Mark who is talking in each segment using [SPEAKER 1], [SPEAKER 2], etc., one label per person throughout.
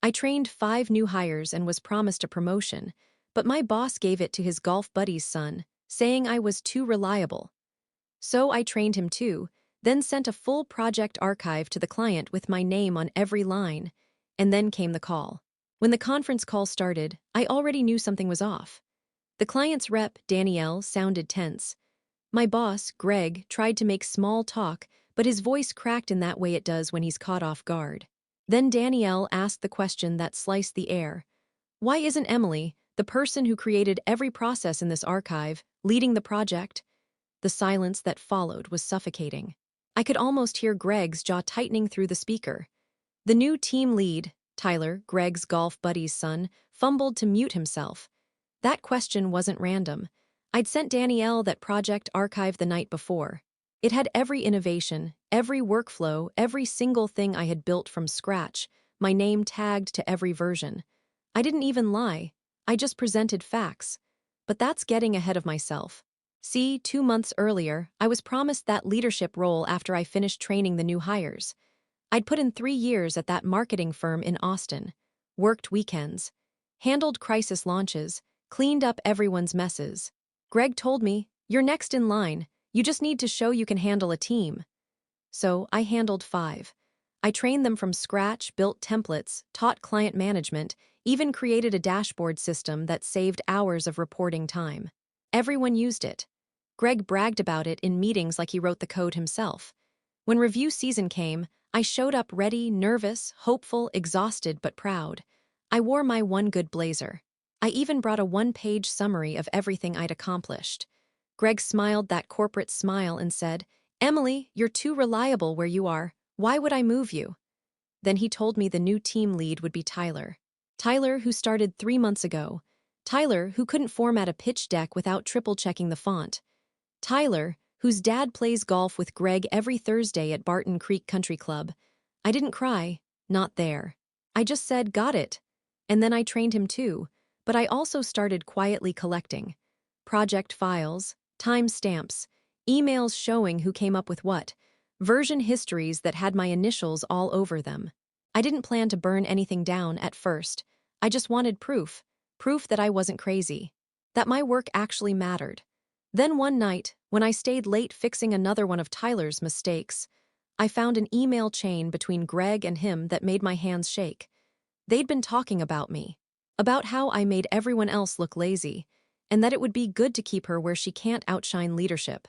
[SPEAKER 1] I trained 5 new hires and was promised a promotion, but my boss gave it to his golf buddy's son, saying I was too reliable. So I trained him too, then sent a full project archive to the client with my name on every line, and then came the call. When the conference call started, I already knew something was off. The client's rep, Danielle, sounded tense. My boss, Greg, tried to make small talk, but his voice cracked in that way it does when he's caught off guard. Then Danielle asked the question that sliced the air. Why isn't Emily, the person who created every process in this archive, leading the project? The silence that followed was suffocating. I could almost hear Greg's jaw tightening through the speaker. The new team lead, Tyler, Greg's golf buddy's son, fumbled to mute himself. That question wasn't random. I'd sent Danielle that project archive the night before. It had every innovation, every workflow, every single thing I had built from scratch, my name tagged to every version. I didn't even lie. I just presented facts. But that's getting ahead of myself. See, 2 months earlier, I was promised that leadership role after I finished training the new hires. I'd put in 3 years at that marketing firm in Austin, worked weekends, handled crisis launches, cleaned up everyone's messes. Greg told me, "You're next in line. You just need to show you can handle a team." So I handled 5. I trained them from scratch, built templates, taught client management, even created a dashboard system that saved hours of reporting time. Everyone used it. Greg bragged about it in meetings like he wrote the code himself. When review season came, I showed up ready, nervous, hopeful, exhausted, but proud. I wore my one good blazer. I even brought a 1-page summary of everything I'd accomplished. Greg smiled that corporate smile and said, "Emily, you're too reliable where you are. Why would I move you?" Then he told me the new team lead would be Tyler. Tyler, who started 3 months ago. Tyler, who couldn't format a pitch deck without triple-checking the font. Tyler, whose dad plays golf with Greg every Thursday at Barton Creek Country Club. I didn't cry, not there. I just said, "Got it." And then I trained him too, but I also started quietly collecting. Project files, timestamps, emails showing who came up with what, version histories that had my initials all over them. I didn't plan to burn anything down at first. I just wanted proof that I wasn't crazy, that my work actually mattered. Then one night, when I stayed late fixing another one of Tyler's mistakes, I found an email chain between Greg and him that made my hands shake. They'd been talking about me, about how I made everyone else look lazy, and that it would be good to keep her where she can't outshine leadership.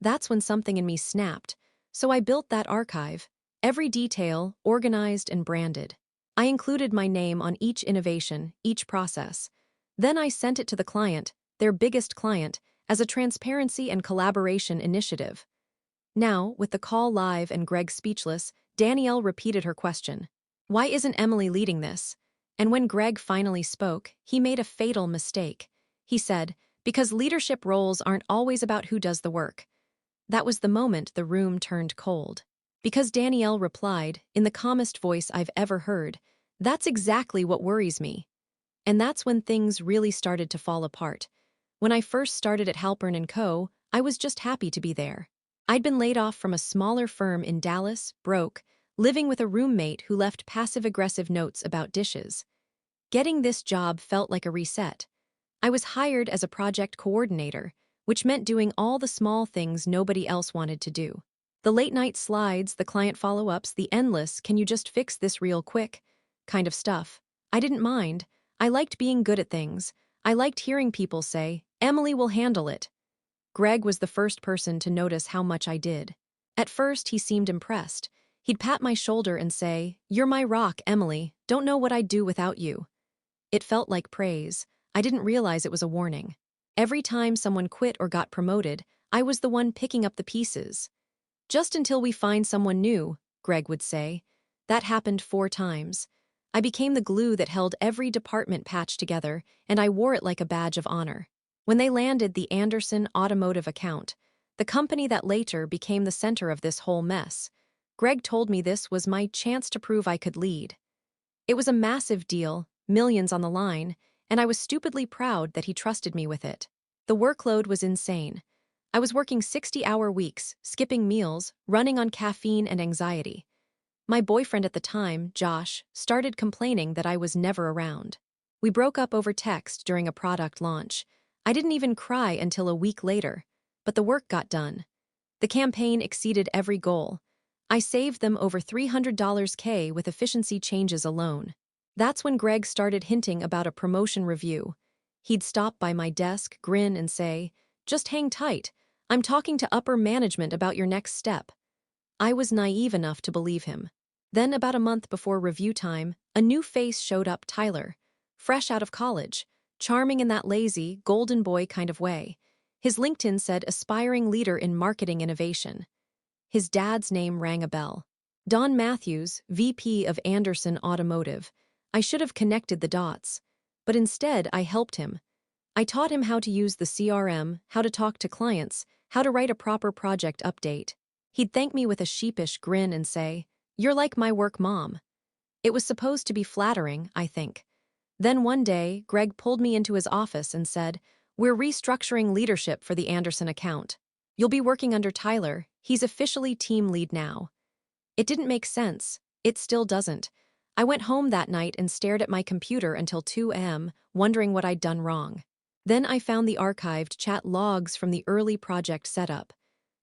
[SPEAKER 1] That's when something in me snapped, so I built that archive, every detail, organized and branded. I included my name on each innovation, each process. Then I sent it to the client, their biggest client, as a transparency and collaboration initiative. Now, with the call live and Greg speechless, Danielle repeated her question. Why isn't Emily leading this? And when Greg finally spoke, he made a fatal mistake. He said, because leadership roles aren't always about who does the work. That was the moment the room turned cold. Because Danielle replied, in the calmest voice I've ever heard, "That's exactly what worries me." And that's when things really started to fall apart. When I first started at Halpern & Co., I was just happy to be there. I'd been laid off from a smaller firm in Dallas, broke, living with a roommate who left passive-aggressive notes about dishes. Getting this job felt like a reset. I was hired as a project coordinator, which meant doing all the small things nobody else wanted to do. The late-night slides, the client follow-ups, the endless, "can you just fix this real quick?" kind of stuff. I didn't mind. I liked being good at things. I liked hearing people say, "Emily will handle it." Greg was the first person to notice how much I did. At first, he seemed impressed. He'd pat my shoulder and say, "You're my rock, Emily. Don't know what I'd do without you." It felt like praise. I didn't realize it was a warning. Every time someone quit or got promoted, I was the one picking up the pieces. "Just until we find someone new," Greg would say. That happened 4 times. I became the glue that held every department patched together, and I wore it like a badge of honor. When they landed the Anderson Automotive account, the company that later became the center of this whole mess, Greg told me this was my chance to prove I could lead. It was a massive deal, millions on the line, and I was stupidly proud that he trusted me with it. The workload was insane. I was working 60-hour weeks, skipping meals, running on caffeine and anxiety. My boyfriend at the time, Josh, started complaining that I was never around. We broke up over text during a product launch. I didn't even cry until a week later, but the work got done. The campaign exceeded every goal. I saved them over $300K with efficiency changes alone. That's when Greg started hinting about a promotion review. He'd stop by my desk, grin, and say, "Just hang tight. I'm talking to upper management about your next step." I was naive enough to believe him. Then, about a month before review time, a new face showed up, Tyler. Fresh out of college, charming in that lazy, golden boy kind of way. His LinkedIn said aspiring leader in marketing innovation. His dad's name rang a bell. Don Matthews, VP of Anderson Automotive. I should have connected the dots. But instead, I helped him. I taught him how to use the CRM, how to talk to clients, how to write a proper project update. He'd thank me with a sheepish grin and say, "You're like my work mom." It was supposed to be flattering, I think. Then one day, Greg pulled me into his office and said, "We're restructuring leadership for the Anderson account. You'll be working under Tyler. He's officially team lead now." It didn't make sense. It still doesn't. I went home that night and stared at my computer until 2 a.m., wondering what I'd done wrong. Then I found the archived chat logs from the early project setup.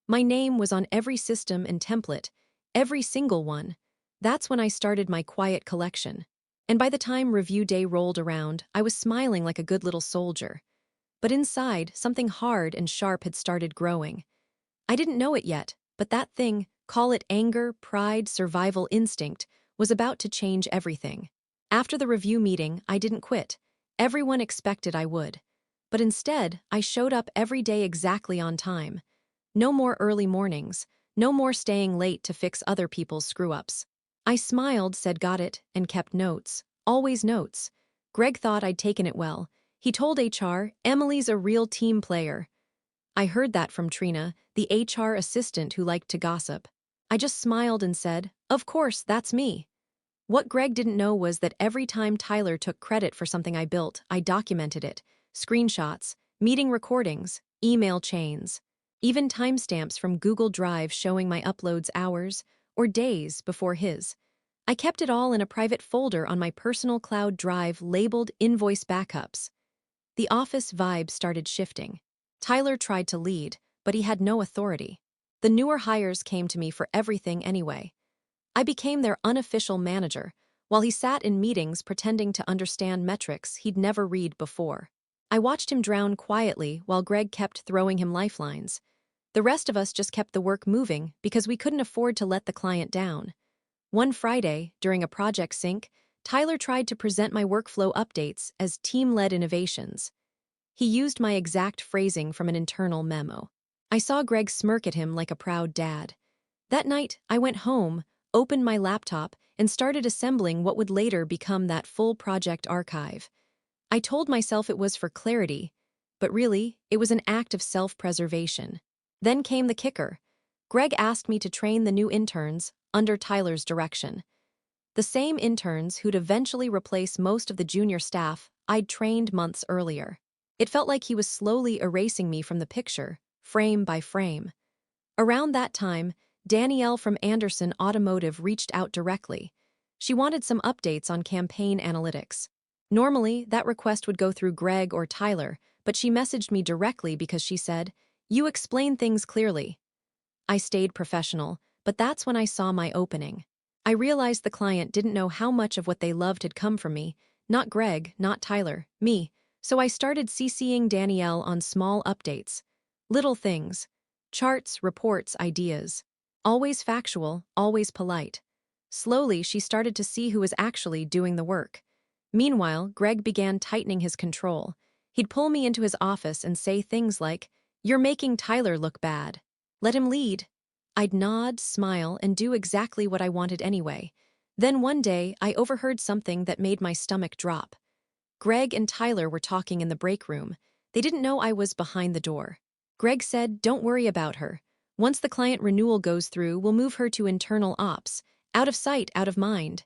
[SPEAKER 1] My name was on every system and template, every single one. That's when I started my quiet collection. And by the time review day rolled around, I was smiling like a good little soldier. But inside, something hard and sharp had started growing. I didn't know it yet, but that thing, call it anger, pride, survival instinct, was about to change everything. After the review meeting, I didn't quit. Everyone expected I would. But instead, I showed up every day exactly on time. No more early mornings, no more staying late to fix other people's screw-ups. I smiled, said got it, and kept notes. Always notes. Greg thought I'd taken it well. He told HR, "Emily's a real team player." I heard that from Trina, the HR assistant who liked to gossip. I just smiled and said, "Of course, that's me." What Greg didn't know was that every time Tyler took credit for something I built, I documented it. Screenshots, meeting recordings, email chains. Even timestamps from Google Drive showing my uploads hours or days before his. I kept it all in a private folder on my personal cloud drive labeled Invoice Backups. The office vibe started shifting. Tyler tried to lead, but he had no authority. The newer hires came to me for everything anyway. I became their unofficial manager, while he sat in meetings pretending to understand metrics he'd never read before. I watched him drown quietly while Greg kept throwing him lifelines. The rest of us just kept the work moving because we couldn't afford to let the client down. One Friday, during a project sync, Tyler tried to present my workflow updates as team-led innovations. He used my exact phrasing from an internal memo. I saw Greg smirk at him like a proud dad. That night, I went home, opened my laptop, and started assembling what would later become that full project archive. I told myself it was for clarity, but really, it was an act of self-preservation. Then came the kicker. Greg asked me to train the new interns under Tyler's direction. The same interns who'd eventually replace most of the junior staff I'd trained months earlier. It felt like he was slowly erasing me from the picture, frame by frame. Around that time, Danielle from Anderson Automotive reached out directly. She wanted some updates on campaign analytics. Normally, that request would go through Greg or Tyler, but she messaged me directly because she said, "You explain things clearly." I stayed professional, but that's when I saw my opening. I realized the client didn't know how much of what they loved had come from me, not Greg, not Tyler, me. So I started CCing Danielle on small updates. Little things. Charts, reports, ideas. Always factual, always polite. Slowly, she started to see who was actually doing the work. Meanwhile, Greg began tightening his control. He'd pull me into his office and say things like, "You're making Tyler look bad. Let him lead." I'd nod, smile, and do exactly what I wanted anyway. Then one day, I overheard something that made my stomach drop. Greg and Tyler were talking in the break room. They didn't know I was behind the door. Greg said, "Don't worry about her. Once the client renewal goes through, we'll move her to internal ops. Out of sight, out of mind."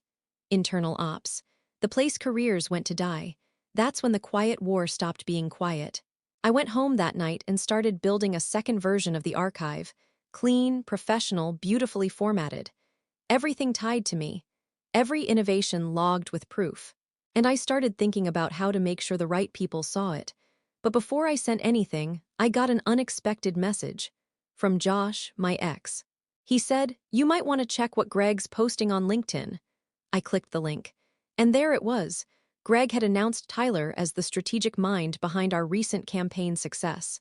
[SPEAKER 1] Internal ops. The place careers went to die. That's when the quiet war stopped being quiet. I went home that night and started building a second version of the archive. Clean, professional, beautifully formatted. everything tied to me, every innovation logged with proof. And I started thinking about how to make sure the right people saw it. But before I sent anything, I got an unexpected message from Josh, my ex. He said, "You might want to check what Greg's posting on LinkedIn." I clicked the link. And there it was. Greg had announced Tyler as the strategic mind behind our recent campaign success.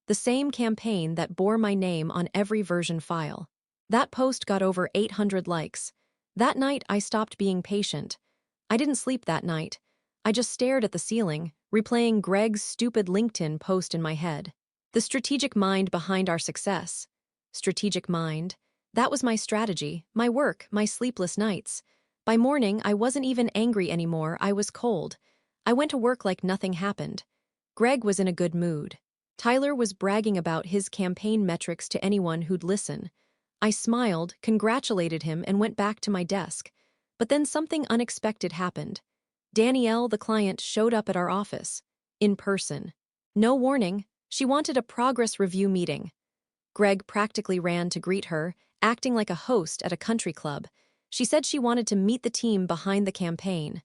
[SPEAKER 1] The same campaign that bore my name on every version file. That post got over 800 likes. That night, I stopped being patient. I didn't sleep that night. I just stared at the ceiling, replaying Greg's stupid LinkedIn post in my head. The strategic mind behind our success. Strategic mind. That was my strategy, my work, my sleepless nights. By morning, I wasn't even angry anymore, I was cold. I went to work like nothing happened. Greg was in a good mood. Tyler was bragging about his campaign metrics to anyone who'd listen. I smiled, congratulated him, and went back to my desk. But then something unexpected happened. Danielle, the client, showed up at our office. In person. No warning, she wanted a progress review meeting. Greg practically ran to greet her, acting like a host at a country club. She said she wanted to meet the team behind the campaign.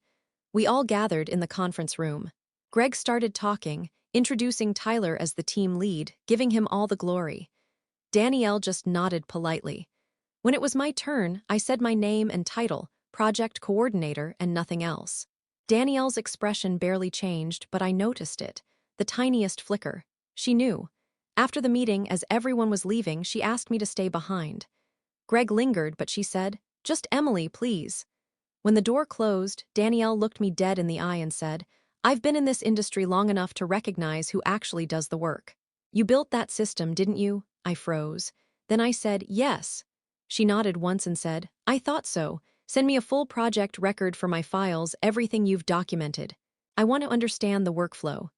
[SPEAKER 1] We all gathered in the conference room. Greg started talking, introducing Tyler as the team lead, giving him all the glory. Danielle just nodded politely. When it was my turn, I said my name and title, project coordinator, and nothing else. Danielle's expression barely changed, but I noticed it. The tiniest flicker. She knew. After the meeting, as everyone was leaving, she asked me to stay behind. Greg lingered, but she said, "Just Emily, please." When the door closed, Danielle looked me dead in the eye and said, "I've been in this industry long enough to recognize who actually does the work. You built that system, didn't you?" I froze. Then I said, "Yes." She nodded once and said, "I thought so. Send me a full project record for my files, everything you've documented. I want to understand the workflow."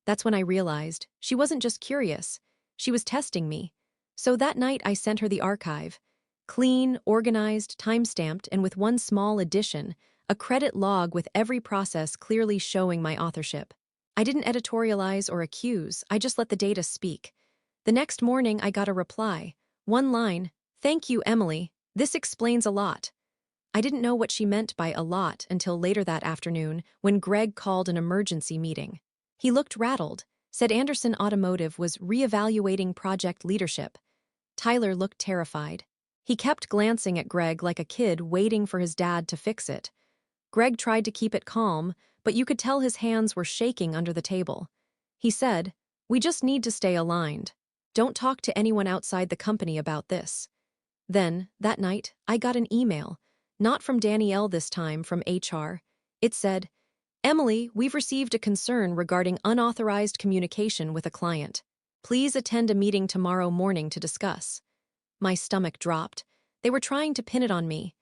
[SPEAKER 1] That's when I realized she wasn't just curious. She was testing me. So that night I sent her the archive. Clean, organized, time-stamped, and with one small addition, a credit log with every process clearly showing my authorship. I didn't editorialize or accuse, I just let the data speak. The next morning I got a reply. One line, "Thank you, Emily. This explains a lot." I didn't know what she meant by a lot until later that afternoon when Greg called an emergency meeting. He looked rattled, said Anderson Automotive was reevaluating project leadership. Tyler looked terrified. He kept glancing at Greg like a kid waiting for his dad to fix it. Greg tried to keep it calm, but you could tell his hands were shaking under the table. He said, "We just need to stay aligned. Don't talk to anyone outside the company about this." Then, that night, I got an email. Not from Danielle this time, from HR. It said, "Emily, we've received a concern regarding unauthorized communication with a client. Please attend a meeting tomorrow morning to discuss." My stomach dropped. They were trying to pin it on me.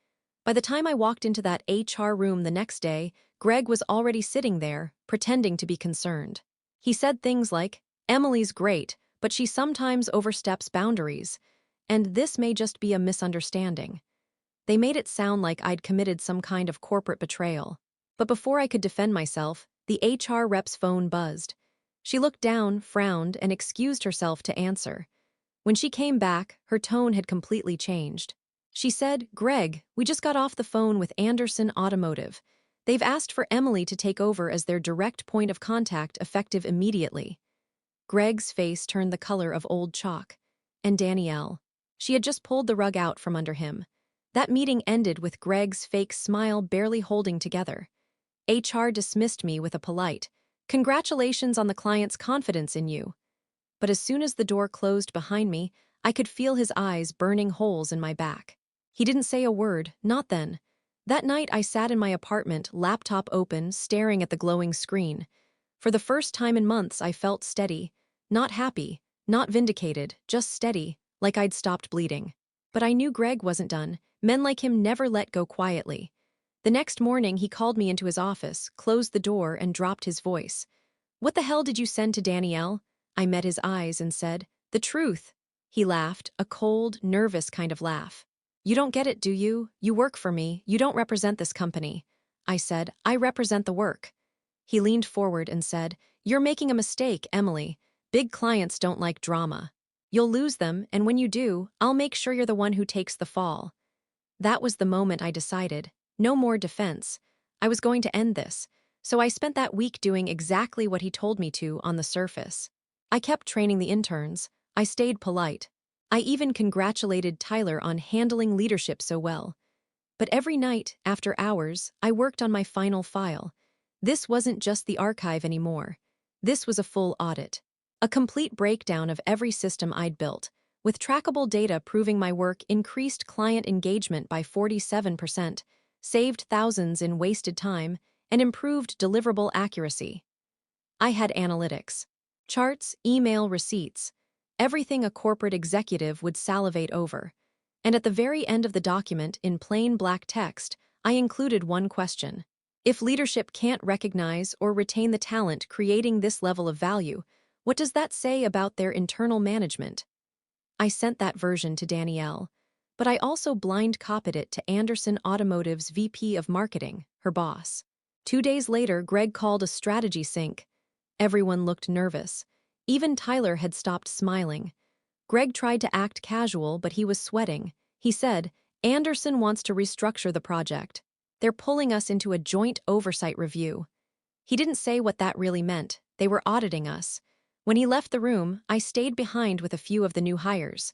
[SPEAKER 1] By the time I walked into that HR room the next day, Greg was already sitting there, pretending to be concerned. He said things like, "Emily's great, but she sometimes oversteps boundaries. And this may just be a misunderstanding." They made it sound like I'd committed some kind of corporate betrayal. But before I could defend myself, the HR rep's phone buzzed. She looked down, frowned, and excused herself to answer. When she came back, her tone had completely changed. She said, "Greg, we just got off the phone with Anderson Automotive. They've asked for Emily to take over as their direct point of contact effective immediately." Greg's face turned the color of old chalk. And Danielle. She had just pulled the rug out from under him. That meeting ended with Greg's fake smile barely holding together. HR dismissed me with a polite, "Congratulations on the client's confidence in you." But as soon as the door closed behind me, I could feel his eyes burning holes in my back. He didn't say a word, not then. That night I sat in my apartment, laptop open, staring at the glowing screen. For the first time in months I felt steady. Not happy, not vindicated, just steady, like I'd stopped bleeding. But I knew Greg wasn't done. Men like him never let go quietly. The next morning he called me into his office, closed the door, and dropped his voice. "What the hell did you send to Danielle?" I met his eyes and said, "The truth." He laughed, a cold, nervous kind of laugh. "You don't get it, do you? You work for me. You don't represent this company." I said, "I represent the work." He leaned forward and said, "You're making a mistake, Emily. Big clients don't like drama. You'll lose them, and when you do, I'll make sure you're the one who takes the fall." That was the moment I decided. No more defense. I was going to end this. So I spent that week doing exactly what he told me to on the surface. I kept training the interns. I stayed polite. I even congratulated Tyler on handling leadership so well. But every night, after hours, I worked on my final file. This wasn't just the archive anymore. This was a full audit. A complete breakdown of every system I'd built, with trackable data proving my work increased client engagement by 47%, saved thousands in wasted time, and improved deliverable accuracy. I had analytics, charts, email receipts, everything a corporate executive would salivate over. And at the very end of the document, in plain black text, I included one question. If leadership can't recognize or retain the talent creating this level of value, what does that say about their internal management? I sent that version to Danielle, but I also blind copied it to Anderson Automotive's VP of Marketing, her boss. 2 days later, Greg called a strategy sync. Everyone looked nervous. Even Tyler had stopped smiling. Greg tried to act casual, but he was sweating. He said, "Anderson wants to restructure the project. They're pulling us into a joint oversight review." He didn't say what that really meant. They were auditing us. When he left the room, I stayed behind with a few of the new hires.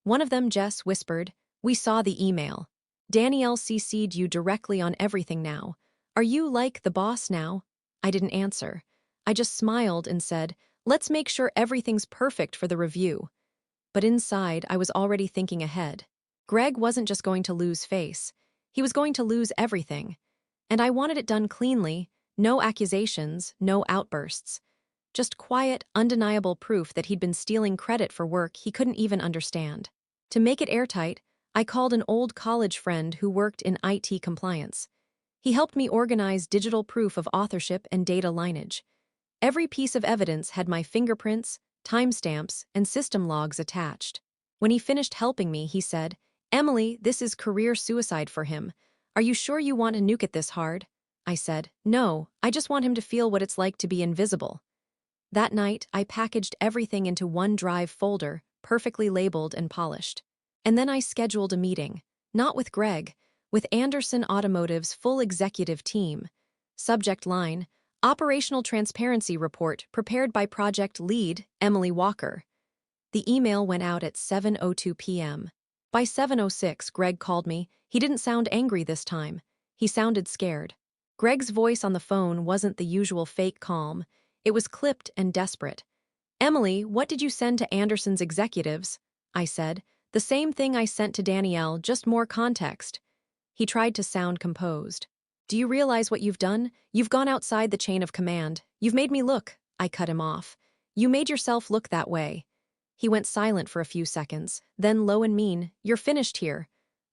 [SPEAKER 1] One of them, Jess, whispered, "We saw the email. Danielle CC'd you directly on everything now. Are you like the boss now?" I didn't answer. I just smiled and said, "Let's make sure everything's perfect for the review." But inside, I was already thinking ahead. Greg wasn't just going to lose face. He was going to lose everything. And I wanted it done cleanly, no accusations, no outbursts. Just quiet, undeniable proof that he'd been stealing credit for work he couldn't even understand. To make it airtight, I called an old college friend who worked in IT compliance. He helped me organize digital proof of authorship and data lineage. Every piece of evidence had my fingerprints, timestamps, and system logs attached. When he finished helping me, he said, "Emily, this is career suicide for him. Are you sure you want to nuke it this hard?" I said, "No, I just want him to feel what it's like to be invisible." That night, I packaged everything into one Drive folder, perfectly labeled and polished. And then I scheduled a meeting, not with Greg, with Anderson Automotive's full executive team. Subject line, Operational Transparency Report prepared by Project Lead, Emily Walker. The email went out at 7:02 p.m. By 7:06, Greg called me. He didn't sound angry this time. He sounded scared. Greg's voice on the phone wasn't the usual fake calm. It was clipped and desperate. "Emily, what did you send to Anderson's executives?" I said. "The same thing I sent to Danielle, just more context." He tried to sound composed. "Do you realize what you've done? You've gone outside the chain of command. You've made me look." I cut him off. "You made yourself look that way." He went silent for a few seconds, then low and mean, "You're finished here."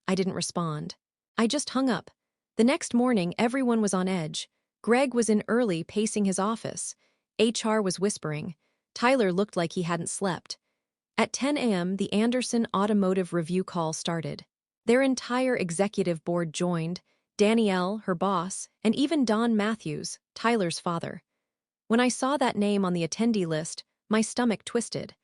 [SPEAKER 1] I didn't respond. I just hung up. The next morning, everyone was on edge. Greg was in early, pacing his office. HR was whispering. Tyler looked like he hadn't slept. At 10 a.m., the Anderson Automotive review call started. Their entire executive board joined, Danielle, her boss, and even Don Matthews, Tyler's father. When I saw that name on the attendee list, my stomach twisted.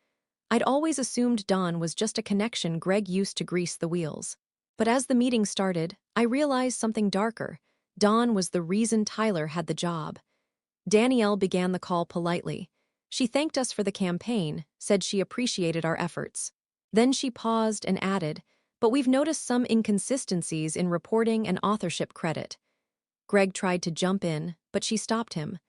[SPEAKER 1] I'd always assumed Don was just a connection Greg used to grease the wheels. But as the meeting started, I realized something darker. Don was the reason Tyler had the job. Danielle began the call politely. She thanked us for the campaign, said she appreciated our efforts. Then she paused and added, "But we've noticed some inconsistencies in reporting and authorship credit." Greg tried to jump in, but she stopped him.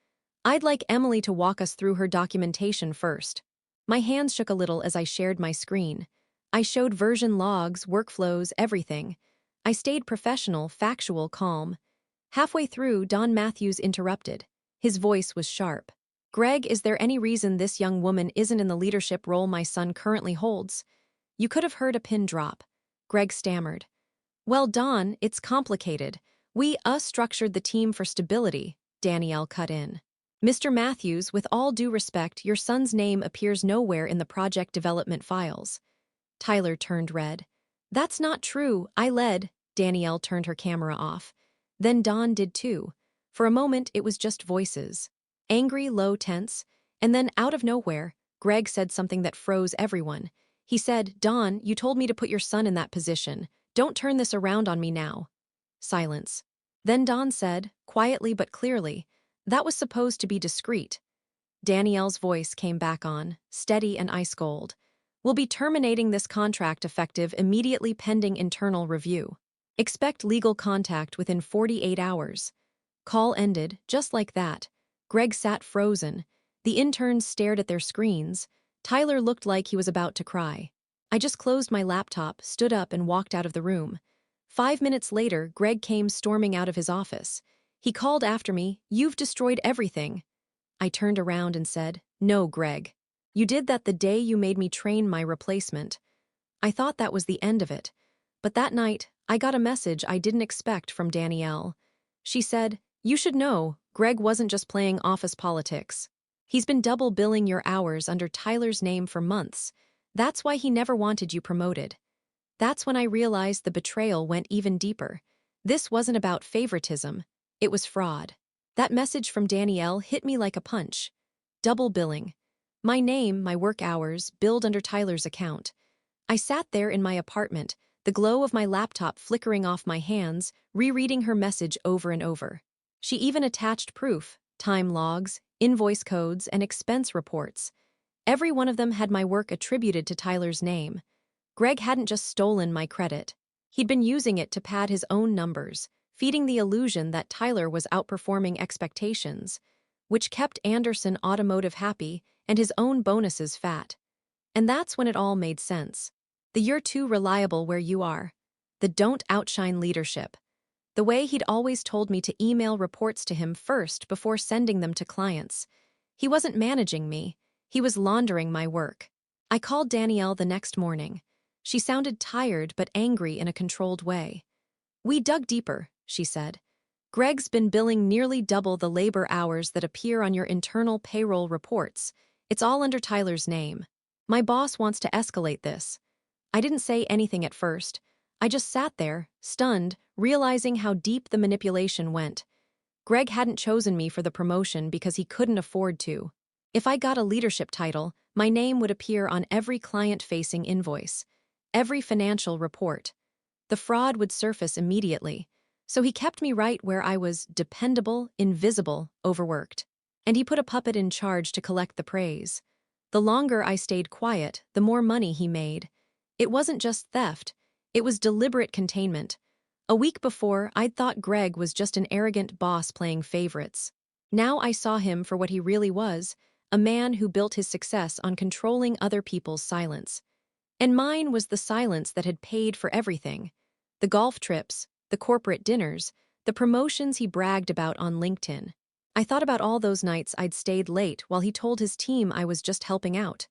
[SPEAKER 1] "I'd like Emily to walk us through her documentation first." My hands shook a little as I shared my screen. I showed version logs, workflows, everything. I stayed professional, factual, calm. Halfway through, Don Matthews interrupted. His voice was sharp. "Greg, is there any reason this young woman isn't in the leadership role my son currently holds?" You could have heard a pin drop. Greg stammered. "Well, Don, it's complicated. We structured the team for stability," Danielle cut in. "Mr. Matthews, with all due respect, your son's name appears nowhere in the project development files." Tyler turned red. "That's not true. I led." Danielle turned her camera off. Then Don did too. For a moment, it was just voices. Angry, low, tense. And then, out of nowhere, Greg said something that froze everyone. He said, "Don, you told me to put your son in that position. Don't turn this around on me now. Silence. Then Don said, quietly but clearly, that was supposed to be discreet. Danielle's voice came back on, steady and ice-cold. We'll be terminating this contract effective immediately pending internal review. Expect legal contact within 48 hours. Call ended, just like that. Greg sat frozen. The interns stared at their screens. Tyler looked like he was about to cry. I just closed my laptop, stood up, and walked out of the room. 5 minutes later, Greg came storming out of his office. He called after me, "You've destroyed everything." I turned around and said, "No, Greg. You did that the day you made me train my replacement." I thought that was the end of it. But that night, I got a message I didn't expect from Danielle. She said, "You should know, Greg wasn't just playing office politics. He's been double billing your hours under Tyler's name for months. That's why he never wanted you promoted." That's when I realized the betrayal went even deeper. This wasn't about favoritism. It was fraud. That message from Danielle hit me like a punch. Double billing. My name, my work hours, billed under Tyler's account. I sat there in my apartment, the glow of my laptop flickering off my hands, rereading her message over and over. She even attached proof, time logs, invoice codes, and expense reports. Every one of them had my work attributed to Tyler's name. Greg hadn't just stolen my credit. He'd been using it to pad his own numbers, feeding the illusion that Tyler was outperforming expectations, which kept Anderson Automotive happy and his own bonuses fat. And that's when it all made sense. The "you're too reliable where you are." The "don't outshine" leadership. The way he'd always told me to email reports to him first before sending them to clients. He wasn't managing me. He was laundering my work. I called Danielle the next morning. She sounded tired but angry in a controlled way. "We dug deeper," she said. "Greg's been billing nearly double the labor hours that appear on your internal payroll reports. It's all under Tyler's name. My boss wants to escalate this." I didn't say anything at first. I just sat there, stunned, realizing how deep the manipulation went. Greg hadn't chosen me for the promotion because he couldn't afford to. If I got a leadership title, my name would appear on every client-facing invoice, every financial report. The fraud would surface immediately. So he kept me right where I was dependable, invisible, overworked. And he put a puppet in charge to collect the praise. The longer I stayed quiet, the more money he made. It wasn't just theft. It was deliberate containment. A week before, I'd thought Greg was just an arrogant boss playing favorites. Now I saw him for what he really was, a man who built his success on controlling other people's silence. And mine was the silence that had paid for everything. The golf trips, the corporate dinners, the promotions he bragged about on LinkedIn. I thought about all those nights I'd stayed late while he told his team I was just helping out.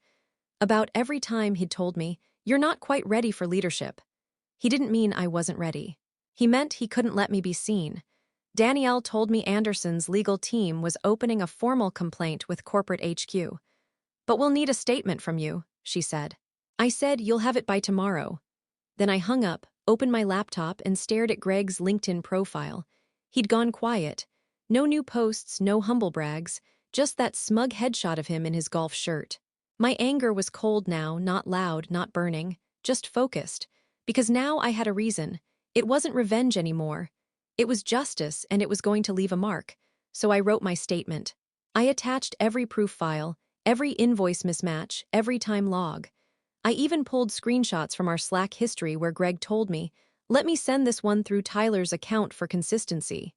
[SPEAKER 1] About every time he'd told me, "You're not quite ready for leadership." He didn't mean I wasn't ready. He meant he couldn't let me be seen. Danielle told me Anderson's legal team was opening a formal complaint with corporate HQ. "But we'll need a statement from you," she said. I said, "You'll have it by tomorrow." Then I hung up, opened my laptop, and stared at Greg's LinkedIn profile. He'd gone quiet. No new posts, no humble brags, just that smug headshot of him in his golf shirt. My anger was cold now, not loud, not burning, just focused. Because now I had a reason. It wasn't revenge anymore. It was justice, and it was going to leave a mark. So I wrote my statement. I attached every proof file, every invoice mismatch, every time log. I even pulled screenshots from our Slack history where Greg told me, "Let me send this one through Tyler's account for consistency."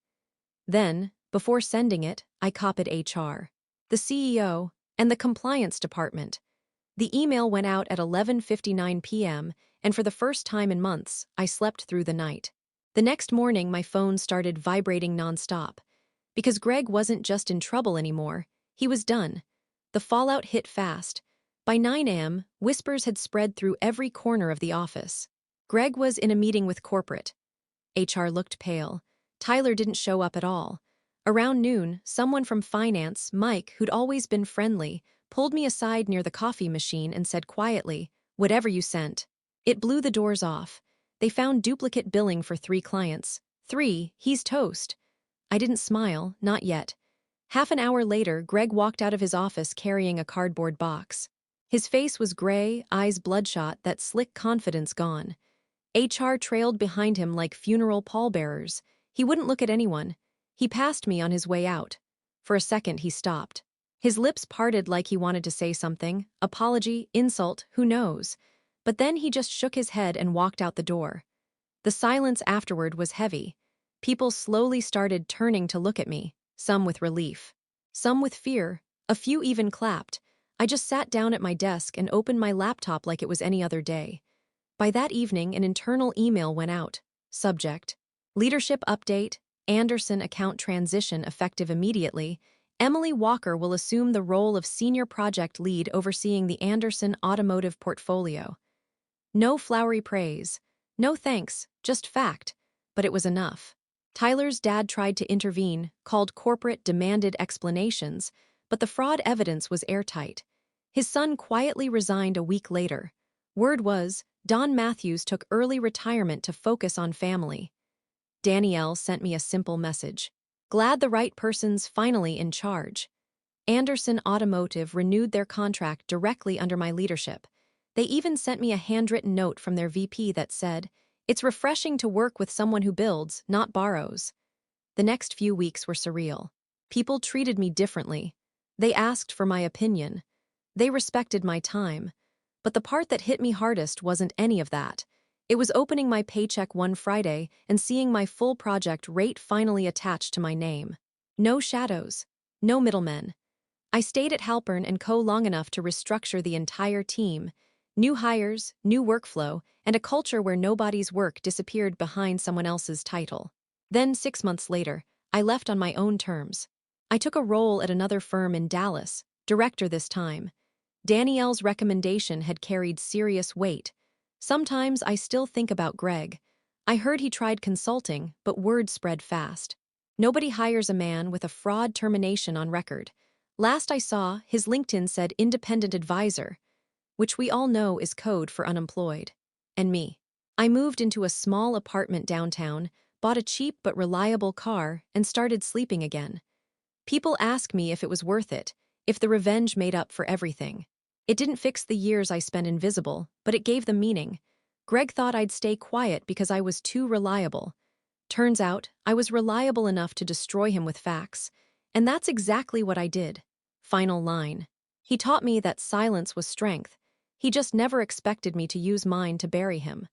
[SPEAKER 1] Then, before sending it, I copied HR, the CEO, and the compliance department. The email went out at 11:59 p.m., and for the first time in months, I slept through the night. The next morning, my phone started vibrating nonstop. Because Greg wasn't just in trouble anymore, he was done. The fallout hit fast. By 9 a.m., whispers had spread through every corner of the office. Greg was in a meeting with corporate. HR looked pale. Tyler didn't show up at all. Around noon, someone from finance, Mike, who'd always been friendly, pulled me aside near the coffee machine and said quietly, "Whatever you sent." It blew the doors off. They found duplicate billing for 3 clients. 3, he's toast. I didn't smile, not yet. Half an hour later, Greg walked out of his office carrying a cardboard box. His face was gray, eyes bloodshot, that slick confidence gone. HR trailed behind him like funeral pallbearers. He wouldn't look at anyone. He passed me on his way out. For a second, he stopped. His lips parted like he wanted to say something, apology, insult, who knows. But then he just shook his head and walked out the door. The silence afterward was heavy. People slowly started turning to look at me, some with relief, some with fear, a few even clapped. I just sat down at my desk and opened my laptop like it was any other day. By that evening, an internal email went out. Subject: Leadership Update, Anderson Account Transition effective immediately. Emily Walker will assume the role of Senior Project Lead overseeing the Anderson Automotive portfolio. No flowery praise. No thanks, just fact. But it was enough. Tyler's dad tried to intervene, called corporate, demanded explanations, but the fraud evidence was airtight. His son quietly resigned a week later. Word was, Don Matthews took early retirement to focus on family. Danielle sent me a simple message. Glad the right person's finally in charge. Anderson Automotive renewed their contract directly under my leadership. They even sent me a handwritten note from their VP that said, "It's refreshing to work with someone who builds, not borrows." The next few weeks were surreal. People treated me differently. They asked for my opinion. They respected my time. But the part that hit me hardest wasn't any of that. It was opening my paycheck one Friday and seeing my full project rate finally attached to my name. No shadows. No middlemen. I stayed at Halpern & Co. long enough to restructure the entire team. New hires, new workflow, and a culture where nobody's work disappeared behind someone else's title. Then, 6 months later, I left on my own terms. I took a role at another firm in Dallas, director this time. Danielle's recommendation had carried serious weight. Sometimes I still think about Greg. I heard he tried consulting, but word spread fast. Nobody hires a man with a fraud termination on record. Last I saw, his LinkedIn said independent advisor, which we all know is code for unemployed. And me. I moved into a small apartment downtown, bought a cheap but reliable car, and started sleeping again. People ask me if it was worth it, if the revenge made up for everything. It didn't fix the years I spent invisible, but it gave them meaning. Greg thought I'd stay quiet because I was too reliable. Turns out, I was reliable enough to destroy him with facts. And that's exactly what I did. Final line. He taught me that silence was strength. He just never expected me to use mine to bury him.